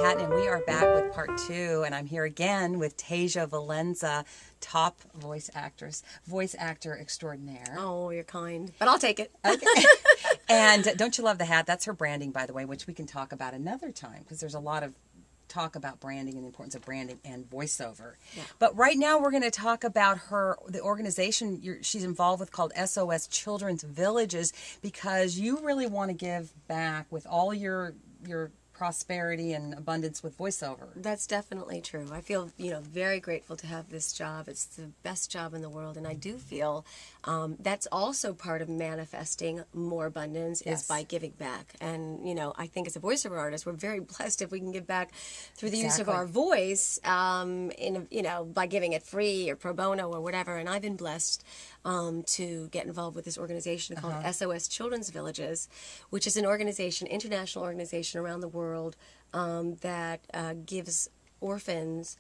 Pattin, and we are back with part 2, and I'm here again with Tasia Valenza, top voice actor extraordinaire. Oh, you're kind, but I'll take it. Okay. And don't you love the hat? That's her branding, by the way, which we can talk about another time, because there's a lot of talk about branding and the importance of branding and voiceover. Yeah. But right now we're going to talk about the organization she's involved with called SOS Children's Villages, because you really want to give back with all your prosperity and abundance with voiceover. That's definitely true. I feel, very grateful to have this job. It's the best job in the world, and I do feel that's also part of manifesting more abundance is by giving back. And, I think as a voiceover artist, we're very blessed if we can give back through the use of our voice, by giving it free or pro bono or whatever. And I've been blessed to get involved with this organization called SOS Children's Villages, which is an organization, international organization around the world that gives orphans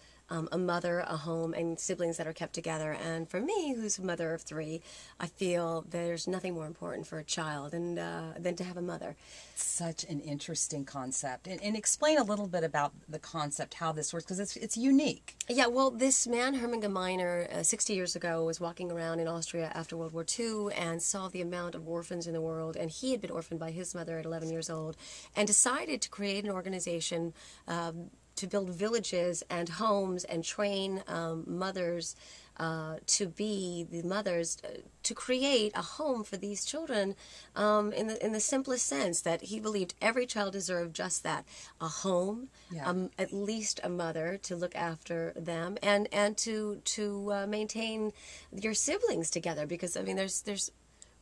a mother, a home, and siblings that are kept together. And for me, who's a mother of 3, I feel there's nothing more important for a child than to have a mother. Such an interesting concept. And explain a little bit about the concept, how this works, because it's unique. Yeah, well, this man, Hermann Gemeiner, 60 years ago, was walking around in Austria after World War II and saw the amount of orphans in the world. And he had been orphaned by his mother at 11 years old and decided to create an organization to build villages and homes and train mothers to be the mothers to create a home for these children in the simplest sense that he believed every child deserved just that, a home, at least a mother to look after them and to maintain your siblings together, because there's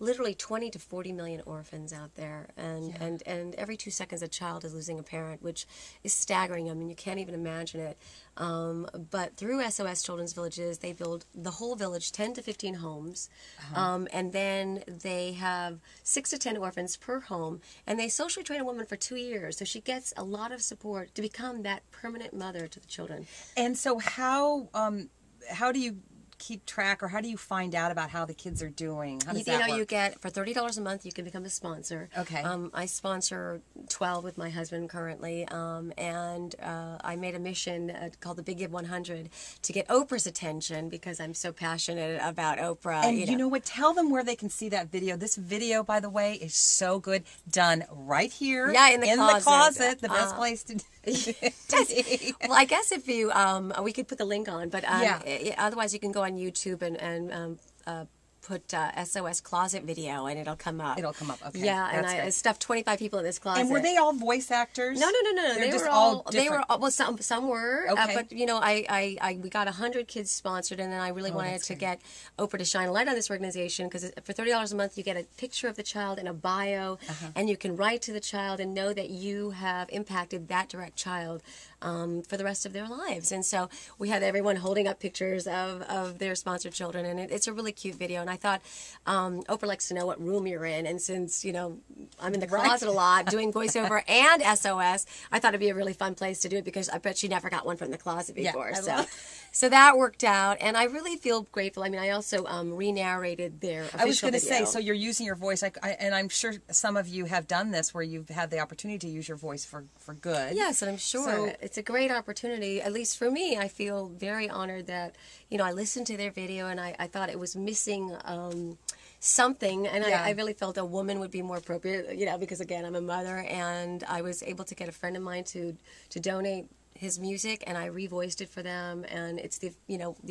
literally 20 to 40 million orphans out there, and every 2 seconds a child is losing a parent, which is staggering. You can't even imagine it. But through SOS Children's Villages, they build the whole village, 10 to 15 homes, and then they have 6 to 10 orphans per home, and they socially train a woman for 2 years, so she gets a lot of support to become that permanent mother to the children. And so how do you keep track, or how do you find out about how the kids are doing? How does that work? You get, for $30 a month, you can become a sponsor. Okay. I sponsor 12 with my husband currently, and I made a mission called the Big Give 100 to get Oprah's attention, because I'm so passionate about Oprah. And you know what? Tell them where they can see that video. This video, by the way, is so good. Done right here. Yeah, in the closet. The best place to Well, I guess if you, we could put the link on, but otherwise you can go on YouTube and put SOS Closet Video, and it'll come up. It'll come up, okay. Yeah, and I stuffed 25 people in this closet. And were they all voice actors? No. They were all different. They were all, well, some were, okay. But we got 100 kids sponsored, and then I really wanted to get Oprah to shine a light on this organization, because for $30 a month you get a picture of the child and a bio, and you can write to the child and know that you have impacted that direct child for the rest of their lives. And so we had everyone holding up pictures of their sponsored children, and it's a really cute video. And I thought Oprah likes to know what room you're in, and since I'm in the closet a lot doing voiceover and SOS, I thought it'd be a really fun place to do it, because I bet she never got one from the closet before. So that worked out, and I really feel grateful. I also re-narrated their official video. I was going to say, so you're using your voice, and I'm sure some of you have done this, where you've had the opportunity to use your voice for good. Yes, and I'm sure it's a great opportunity. At least for me, I feel very honored that I listened to their video, and I thought it was missing something, and I really felt a woman would be more appropriate, because again, I'm a mother, and I was able to get a friend of mine to donate his music, and I revoiced it for them, and it's the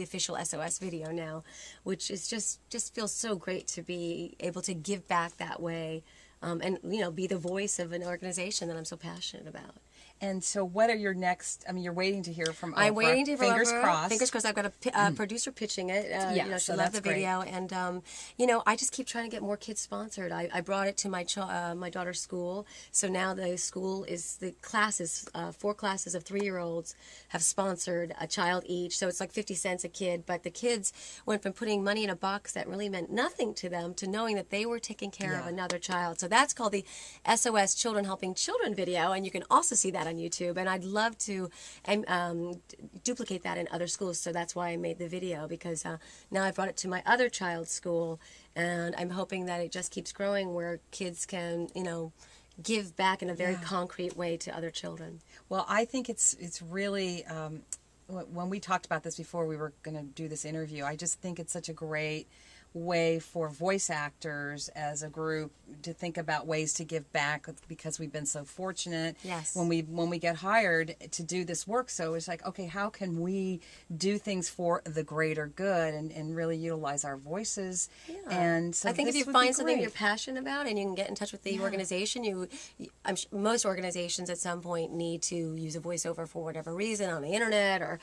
official SOS video now, which is just feels so great to be able to give back that way, and be the voice of an organization that I'm so passionate about. And so what are your next, you're waiting to hear from Oprah. I'm waiting to hear from Fingers Oprah. crossed. Fingers crossed. I've got a producer pitching it. She loved the video. And, I just keep trying to get more kids sponsored. I brought it to my daughter's school. So now the school the classes, 4 classes of 3-year-olds have sponsored a child each. So it's like 50 cents a kid. But the kids went from putting money in a box that really meant nothing to them to knowing that they were taking care of another child. So that's called the SOS Children Helping Children video. And you can also see that on YouTube, and I'd love to duplicate that in other schools, so that's why I made the video, because now I brought it to my other child's school, and I'm hoping that it just keeps growing, where kids can, give back in a very concrete way to other children. Well, I think it's really, when we talked about this before we were going to do this interview, I just think it's such a great way for voice actors as a group to think about ways to give back, because we've been so fortunate when we get hired to do this work. So it's like, okay, how can we do things for the greater good and really utilize our voices? And so I think if you find something you're passionate about and you can get in touch with the organization, most organizations at some point need to use a voiceover for whatever reason on the internet or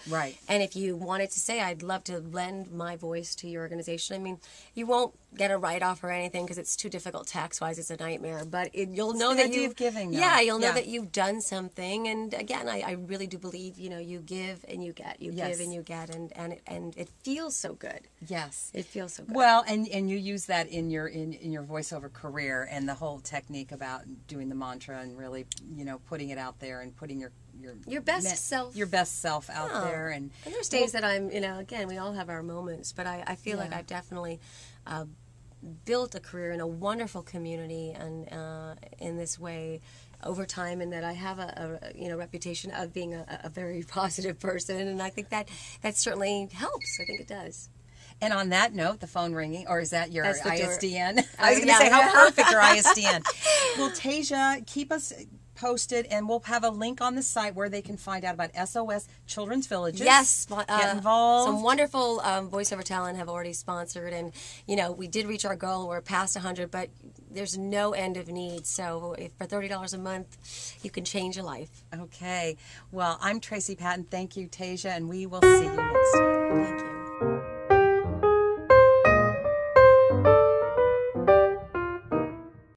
and if you wanted to say, I'd love to lend my voice to your organization, I mean, you won't get a write-off or anything because it's too difficult tax-wise. It's a nightmare. But you'll know that you've giving. You'll know that you've done something. And again, I really do believe, you give and you get. You give and you get, and it feels so good. Yes, it feels so good. Well, and you use that in your voiceover career, and the whole technique about doing the mantra and really putting it out there and putting your best self out there. And there's days that I'm, again, we all have our moments, but I feel like I've definitely built a career in a wonderful community and in this way over time, and that I have a reputation of being a very positive person, and I think that certainly helps. I think it does. And on that note, the phone ringing, or is that your ISDN? I was going to say, how perfect your ISDN. Well, Tasia, keep us posted, and we'll have a link on the site where they can find out about SOS Children's Villages. Yes, get involved. Some wonderful voiceover talent have already sponsored, and we did reach our goal. We're past 100, but there's no end of need. So if for $30 a month, you can change your life. Okay. Well, I'm Tracy Pattin. Thank you, Tasia, and we will see you next time. Thank you.